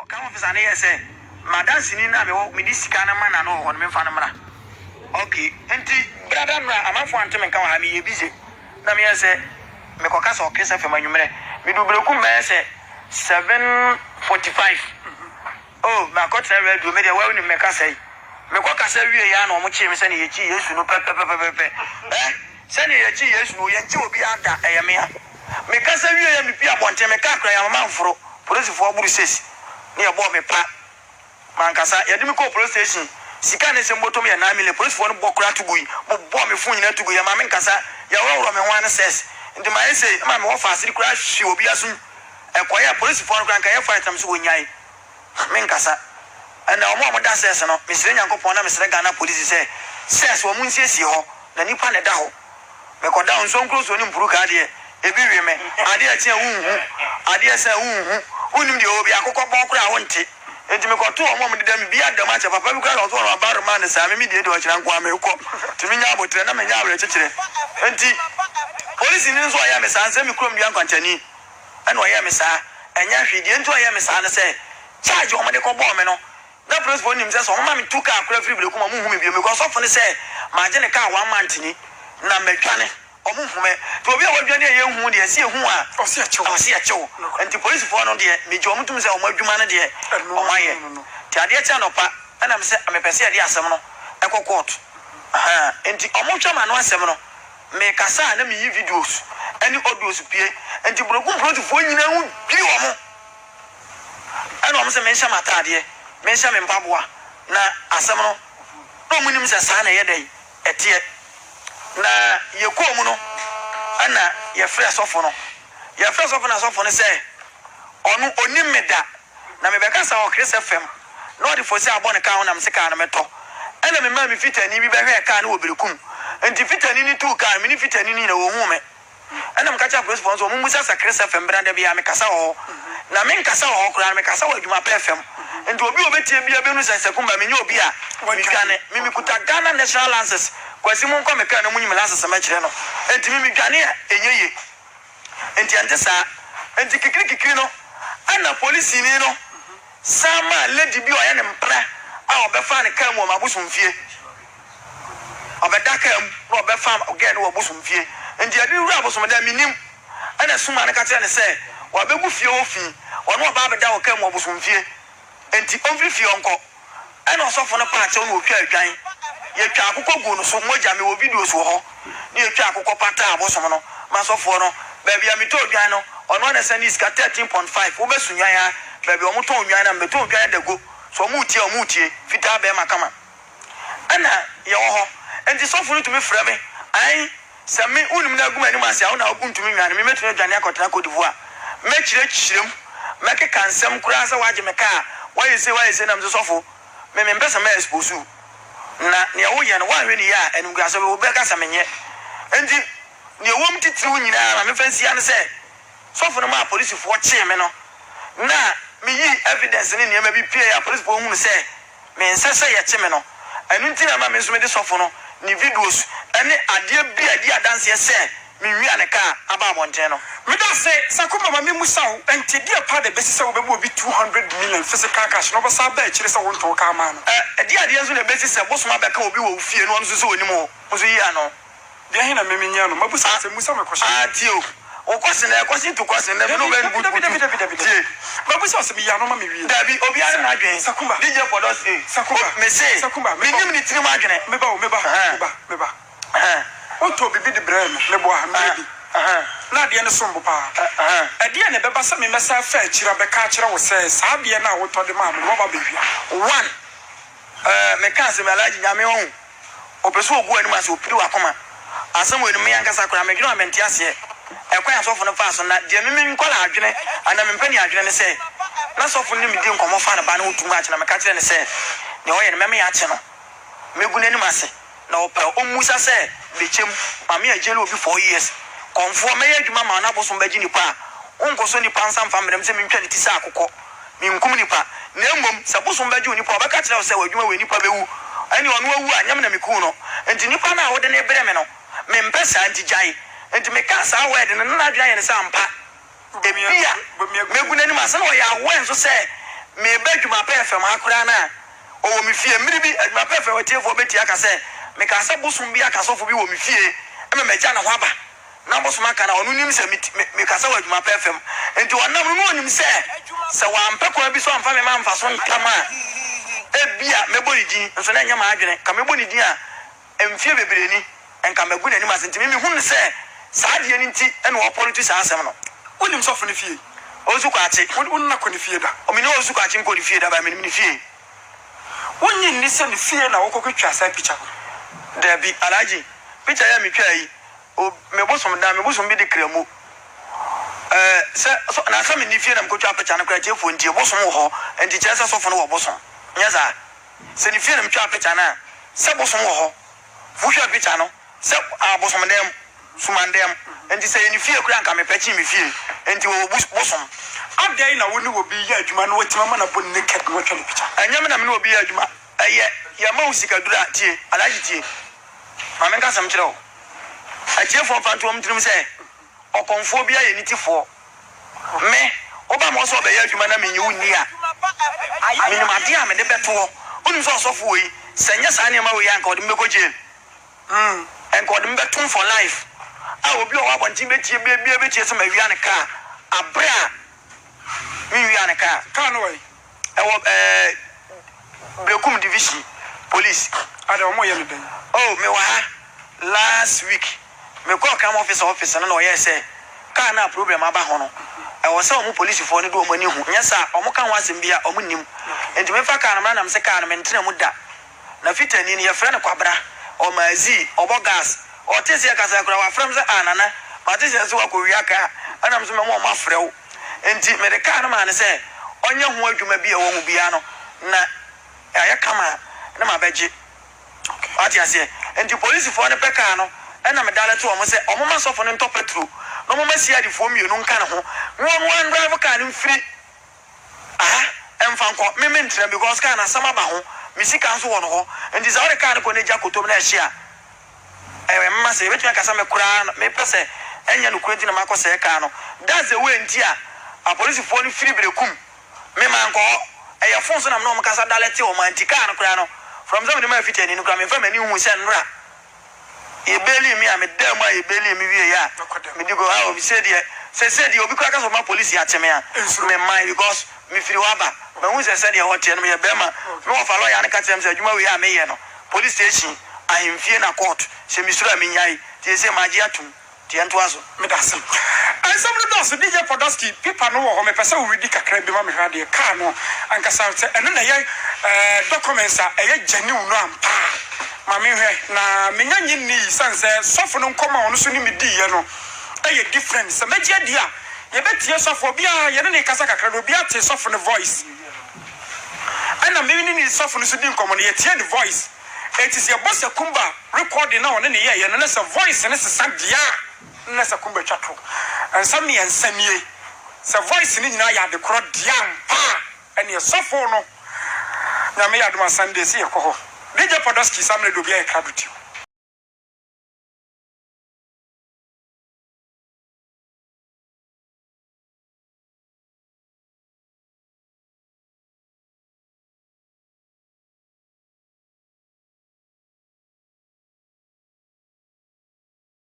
come officer na say madam sini na me di sika na man na no ho no me fa na mra okay enti brother na amafo ante me kan ha me ye busy na me say me ko kasa o kesa fe manwumre me du breku me say 7:45 oh ma ko tell radio me dey we ni me kasa me ko kasa wie ya na o mo chi me say na ye chi Yesu no pepe say na ye chi Yesu no ye chi obi ada me ha me kasa wie ya me pia bonte me ka kra ya mama mforo police for buru sesi ni e bo me pa man kasa ye de me ko police station sika ne se moto me na mile police for no bokura tugui bo me fun nyina tugui ya ma me kasa ya wo me ho an ses ndi ma say ma me wo fa asiri kura hwe obi asu e koya police for no kan kan ye fight am so wonyai me kasa and omo da ses no me sire nyankopon na me sire Ghana police say ses wo mun siesie ho na nipa ne da ho me ko da nso nkro so ni mpuru ka de ebi wi me ade a tia hunhu ade a sa hunhu unim de obi akokọ bon kura wonte enti me ko to omo de dam bia dam acha papa bi kura so no abaru man sa me de o kira nko ame ko timi nya abotre na me nya awre chechire enti police ni nso aya me sa anse me krom dia nkwanchani ana oya me sa enya hwede enti oya me sa na say charge omo de ko bo me no na police for nim say so omo me tuka akura free break mo hu me bi me ko so fo ne say ma je ne ka 1 month ni na metwane omufume to obi awadwane ye hu de se hu a ose achew enti police for no de mejo omutum se omadwuma no de omaye ti ade acha no pa ana me se amepese ade asem no ekọ court enti omutwa no asem no me kasa na me yi videos ani audios pie enti brogun front for nyina hu bi wo mo ana omo se me nshama taade me nshama mpaboa na asem no no munim se sa na ye dai etie na ye komu no ana ye frɛ sɔfo no ye frɛ sɔfo na sɔfo no sɛ ɔno onimeda na me bɛka sa o Chris FM no de fosi abɔ ka ho na me se ka na meto ana me ma me fitani bi bɛhwɛ ka na obirikum enti fitani ni tu ka me ni fitani ni na wo hu me ana me ka cha police sponsor mo musa sa Chris FM branda bi ya me kasa ho na me nkasa ho kura me kasa wa adwuma pa FM enti obi obetie bia benu sɛ sekumba me nye obi a me dwane me kuta Ghana national lances kwasi mun ko me ka na munyim lances ma kire no enti me dwane a enyeye enti ante sa enti kikiri no ana police ni no sama lady bi oya ne mpra a obefa ne ka mu ma busumfie obedaka mu obefa again wo busumfie enti ade wura busum da minim ana suma ne ka tire ne se wa begu fie ofi ono oba abeda wo ka mu busumfie enti onfiri fie onko ana osofo no pa ache no otwa adwan ye twa akokọ gu no so moja me wo videos wo ho ne ye twa akokọ pata abosom no ma sofo no ba bia me to adwan no ono na send is 13.5 wo besunwan ya ba bia omo to adwan na me to adwan da go so omo tie fita ba ma kama ana ye wo ho enti sofo no tumi frɛ me ai se me unim na aguma ni ma se na oguntumi nwan me metumi adwan akotena kodivoa me kyirem me ke kansem kura sa waje me ka why say na me sofo me mpesa me expose na ne wo ye no wa hwe ni ya enu gasa we be kasa menye enti ne wo mtitiri nyina na me fansi ya ne se sofo no ma police fo che me no na me yi evidence ni ne ma bi pie ya police fo hu se me nsese ye che me no enu nti na ma me so me de sofo no ni videos ene ade bi ade adanse se me wi aneka aba bonten no me da se sakoma ma me musaw enti dia pa de besi se wo be bo bi 200 million physical cash no ba sa ba kire se won to ka ma no dia de enso na besi se bosoma be ka obi wo fie no nso so onim o so yi ano dia hin na me nya no mabusa se musa me kwashe tio o kwase na kwase to kwase na no be good mabusa se me ya no ma me wi dabi obi ara na adwen sakuma DJ for us sakuma me say sakuma me nim ni tiri ma adwen me ba o to bibi de brem me bo ha me bi na de ne sombo pa de ne beba se me mesa fa akira be ka akira wo se sa de na wo to de ma me wo ba be wi one me ka se me alaji nyame ho opeso ogu ani ma se opiri wa koma asem wo ni me yanka sakura me gino amenti ase ekwan asofo no fa so na de me nkola adwene ana me mpani adwene ne se na sofo ni me di nkomo fa na ba na otumu a kira me ka kire ne se ne wo ye ne me ya che no me gu nani ma se na opa omusa se bechem mame agele obi 4 years konfo me yadwuma ma na boso mbaji nipa onkoso nipa nsam fa mrem se mentwa ne tisa akokọ minkum nipa na mmom se boso mbaji nipa obeka kire se wadwuma we nipa bewu ani ono awu anyam na meku no enti nipa na wode ne breme no me mpesa anti jai enti me ka sa wede no na adwan ye ne sa mpa ebia me gu nani ma se no ya wo enso se me be dwuma pa FM akora na o me fie mmiri bi adwuma pa FM watiefo beti aka se me ka se bosom bi aka sofo bi wo me fie e me gya na ho aba na bosom aka na onu nim se me ka se wadwuma pa FM enti wonam no onim se wa mpekwa bi so amfa me ma mfa so ntama ebia mebo ni din nso na nya ma adwene ka mebo ni din a emfie bebre ni enka magu na ni masenti me hu se saa de ni nti e no politics asem no onim sofo ne fie ozu kwachi wonna ko ne fie da o me no ozu kwachi nko ne fie da ba me ni fie wonyi ni se ne fie na wokokotwa sa picture da bi alaji picture ya me twa yi o me bosom bi de kramo se so na sa me ni fie na me kotwa picture na kwa chefo ntie bosom ho enti che se sofo no wo bosom nya za se ni fie na me twa picture na se bosom ho fuhwa picture no se abosom dem sumandem enti se ni fie kura nka me pechi me fie enti wo bosom adai na woni wo bi ya adwuma no watima ma na bon naked no twa ne picture anyam na me no bi ya adwuma aye ya ma usika dura tie alaji tie ma me nka sam kire o atie fo fanto om tirim se okonfo bia ye nitifo me oba mo so be ya adwuma na me nyi wuni a me ni ma dia me de beto onim so sofo yi senya sa ne ma we ya nka odi mbeko jail enka odi mbeto for life a obi o wa bontin betie betie se ma wia ne ka abra mi wia ne ka no way Brekum division police ada omo ye den oh me wa last week me call come office na no yes say ka na problem aba ho no e wo say omo police for ne do omo ni hu nyesa omo kan wasem bia omo nim enti me fa ka na nam se ka na me ntena mu da na fitani ni ye fra ne kwabra o mazi obo gas o tese ka sa kura wa from se anana ma tese se wa ko wi aka anam se me mo ma frew enti me de ka na ma ne se onye ho adwuma bia wo mu bia no na aya kama na ma beje ati ase enti police for ne peka no na me dale to omo se omo ma sofo ne ntop petro no mo ma sia di fo mienu nka ne ho won drive car ne mfiri emfa nko me ntra because car na sama ba ho mi sika nso wo no ho enti za wo car ne ko ne ja kotom na ehia mma se betwa kasa me kura me pese enya no kwenti na makose car no that's the way enti a police for ne free brekum me man ko eya phone so na no mkasa dalete o mantika no kura no from them the man fitani no kura me fa mani hu se nra e beli mi am dem a e beli mi wie ya me digo ha obi se de obi kura kasa ma police ya teme a me mind because me firi waba me hu se de hote no me be ma me wo fa lawyer ne ka tem se adwuma we ya me ye no police station ahemfie na court se mi sura me nyai tie se maji atum tie nto aso me da sem some of those DJ Podolski people no ho me pese we ready kakra bi ma me hwade car no ankasa se eno na ye documents a ye genuine no ampa ma me hwe na me nyanyi ni sanse sofo no nkoma ono so ni me di ye no ye different se meje dia ye betie sofo bia ye ne kasa kakra no bia te sofo no voice ana me ni sofo no so di nkomo no ye tie the voice it is your boss Kumba recording now ne ye no na se voice ne se sadia na se Kumba twato and me and sanye se voice ni nyina ya de kro diam pa and ye sofo no na me ya do Sunday see ye ko ho DJ Podolski samle do bia e kraduti